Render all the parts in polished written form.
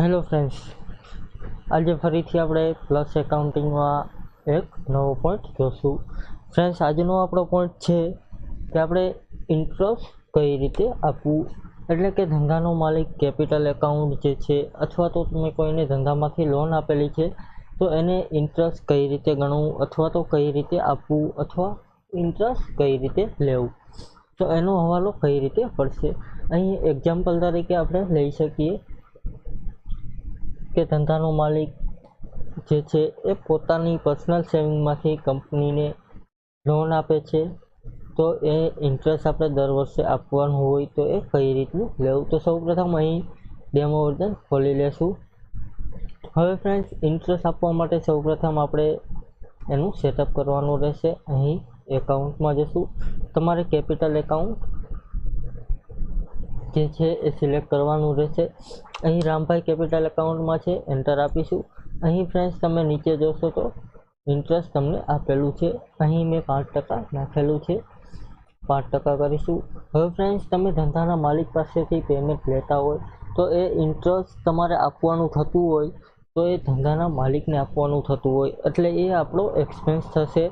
Hello friends, આજે ફરીથી આપણે પ્લસ એકાઉન્ટિંગમાં એક નવો પોઈન્ટ જોશું. ફ્રેન્ડ્સ, આજનો આપણો પોઈન્ટ છે કે આપણે ઇન્ટરેસ્ટ કઈ રીતે આપવું. એટલે કે ધંધાનો માલિક કેપિટલ એકાઉન્ટ જે છે, અથવા તો તમે કોઈને ધંધામાંથી લોન આપેલી છે તો એને ઇન્ટરેસ્ટ કઈ રીતે ગણવું, અથવા તો કઈ રીતે આપવું, અથવા ઇન્ટરેસ્ટ કઈ રીતે લેવું, તો એનો હવાલો કઈ રીતે પડશે. અહીં એક્ઝામ્પલ તરીકે આપણે લઈ શકીએ કે ધંધાનો માલિક જે છે એ પોતાની પર્સનલ સેવિંગમાંથી કંપનીને લોન આપે છે, તો એ ઇન્ટરેસ્ટ આપણે દર વર્ષે આપવાનું હોય તો એ કઈ રીતનું લેવું. તો સૌપ્રથમ અહીં ડેમો વર્ઝન ખોલી લેશું. હવે ફ્રેન્ડ્સ, ઇન્ટરેસ્ટ આપવા માટે સૌપ્રથમ આપણે એનું સેટઅપ કરવાનું રહેશે. અહીં એકાઉન્ટમાં જશું. તમારે કેપિટલ એકાઉન્ટ જે છે એ સિલેક્ટ કરવાનું રહેશે. અહીં રામભાઈ કેપિટલ એકાઉન્ટમાં છે, એન્ટર આપીશું. અહીં ફ્રેન્ડ્સ તમે નીચે જોશો તો ઇન્ટરેસ્ટ તમને આપેલું છે. અહીં મેં 5% નાખેલું છે, 5% કરીશું. હવે ફ્રેન્ડ્સ, તમે ધંધાના માલિક પાસેથી પેમેન્ટ લેતા હોય તો એ ઇન્ટરેસ્ટ તમારે આપવાનું થતું હોય તો એ ધંધાના માલિકને આપવાનું થતું હોય, એટલે એ આપણો એક્સપેન્સ થશે.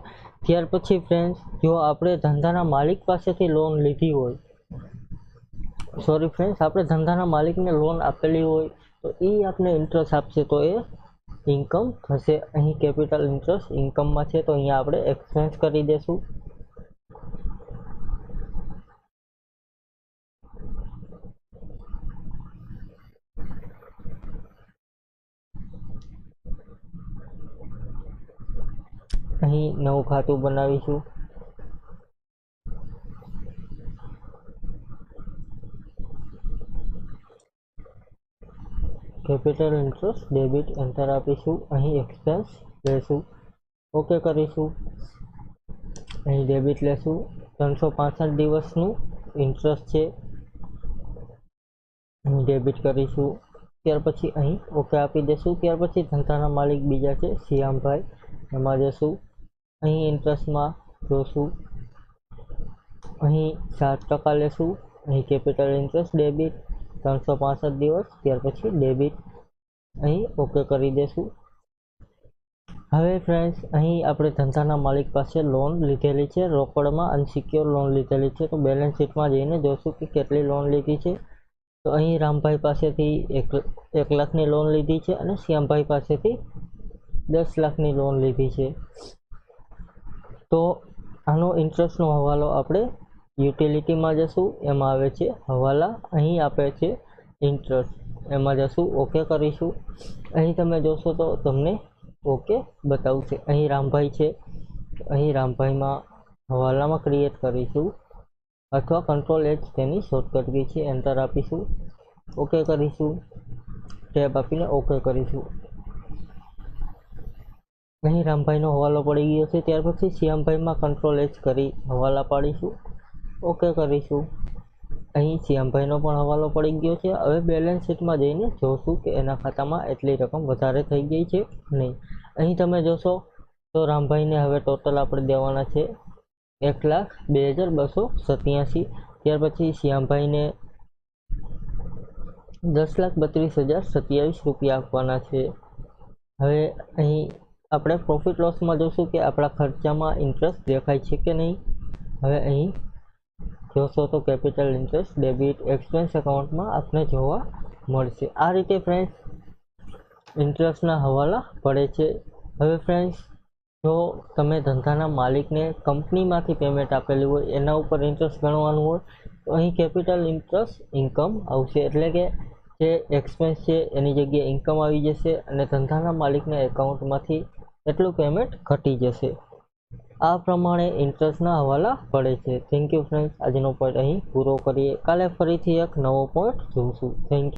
ત્યાર પછી ફ્રેન્ડ્સ, જો આપણે ધંધાના માલિક પાસેથી લોન લીધી હોય, આપણે ધંધાના માલિકને લોન આપેલી હોય તો એ આપણે ઇન્ટરેસ્ટ આપશે તો એ ઇન્કમ થશે. અહીં કેપિટલ ઇન્ટરેસ્ટ ઇન્કમમાં છે, તો અહીંયા આપણે એક્સપેન્સ કરી દેશું. અહીં નવું ખાતું બનાવીશું. કેપિટલ ઇન્ટરેસ્ટ ડેબિટ, એન્ટર આપીશું. અહીં એક્સપેન્સ લેશું, ઓકે કરીશું. અહીં ડેબિટ લેશું. 365 દિવસનું ઇન્ટરેસ્ટ છે, અહીં ડેબિટ કરીશું. ત્યાર પછી અહીં ઓકે આપી દેશું. ત્યાર પછી ધંધાના માલિક બીજા છે શ્યામભાઈ, એમાં જશું. અહીં ઇન્ટરેસ્ટમાં જોશું, અહીં 7% લેશું. અહીં કેપિટલ ઇન્ટરેસ્ટ ડેબિટ 365 દિવસ, ત્યાર પછી ડેબિટ, અહીં ઓકે કરી દેશું. હવે ફ્રેન્ડ્સ, અહીં આપણે ધંધાના માલિક પાસે લોન લીધેલી છે, રોકડમાં અનસિક્યોર લોન લીધેલી છે. તો બેલેન્સ શીટમાં જઈને જોશું કે કેટલી લોન લીધી છે. તો અહીં રામભાઈ પાસેથી 1 લાખની લોન લીધી છે અને શ્યામભાઈ પાસેથી 10 લાખની લોન લીધી છે. તો આનો ઇન્ટરેસ્ટનો હવાલો આપણે યુટિલિટીમાં જશું, એમાં આવે છે હવાલા, અહીં આપે છે ઇન્ટરેસ્ટ, એમાં જશું, ઓકે કરીશું. અહીં તમે જોશો તો તમને ઓકે બતાવશે. અહીં રામભાઈ છે, અહીં રામભાઈમાં હવાલામાં ક્રિએટ કરીશું, અથવા કંટ્રોલ H તેની શોર્ટકટ કી છે, એન્ટર આપીશું, ઓકે કરીશું. ટેબ આપીને ઓકે કરીશું. અહીં રામભાઈનો હવાલો પડી ગયો છે. ત્યાર પછી શ્યામભાઈમાં કંટ્રોલ H કરી હવાલા પાડીશું, ઓકે કરીશું. અહીં શ્યામભાઈનો પણ હવાલો પડી ગયો છે. હવે બેલેન્સ શીટમાં જઈને જોશું કે એના ખાતામાં એટલી રકમ વધારે થઈ ગઈ છે નહીં. અહીં તમે જોશો તો રામભાઈને હવે ટોટલ આપણે દેવાના છે 1,02,287. ત્યાર પછી શ્યામભાઈને 10,32,027 રૂપિયા આપવાના છે. હવે અહીં આપણે પ્રોફિટ લોસમાં જોશું કે આપણા ખર્ચામાં ઇન્ટરેસ્ટ દેખાય છે કે નહીં. હવે અહીં જોશો તો કેપિટલ ઇન્ટરેસ્ટ ડેબિટ એક્સપેન્સ એકાઉન્ટમાં આપણે જોવા મળશે. આ રીતે ફ્રેન્ડ્સ ઇન્ટરેસ્ટના હવાલા પડે છે. હવે ફ્રેન્ડ્સ, જો તમે ધંધાના માલિકને કંપનીમાંથી પેમેન્ટ આપેલું હોય, એના ઉપર ઇન્ટરેસ્ટ ગણવાનું હોય તો અહીં કેપિટલ ઇન્ટરેસ્ટ ઇન્કમ આવશે, એટલે કે જે એક્સપેન્સ છે એની જગ્યાએ ઇન્કમ આવી જશે અને ધંધાના માલિકના એકાઉન્ટમાંથી એટલું પેમેન્ટ ઘટી જશે. આ પ્રમાણે ઇન્ટરેસ્ટના હવાલા પડે છે. થેન્ક યુ ફ્રેન્ડ્સ, આજનો પોઈન્ટ અહીં પૂરો કરીએ. કાલે ફરીથી એક નવો પોઈન્ટ જોઈશું. Thank you.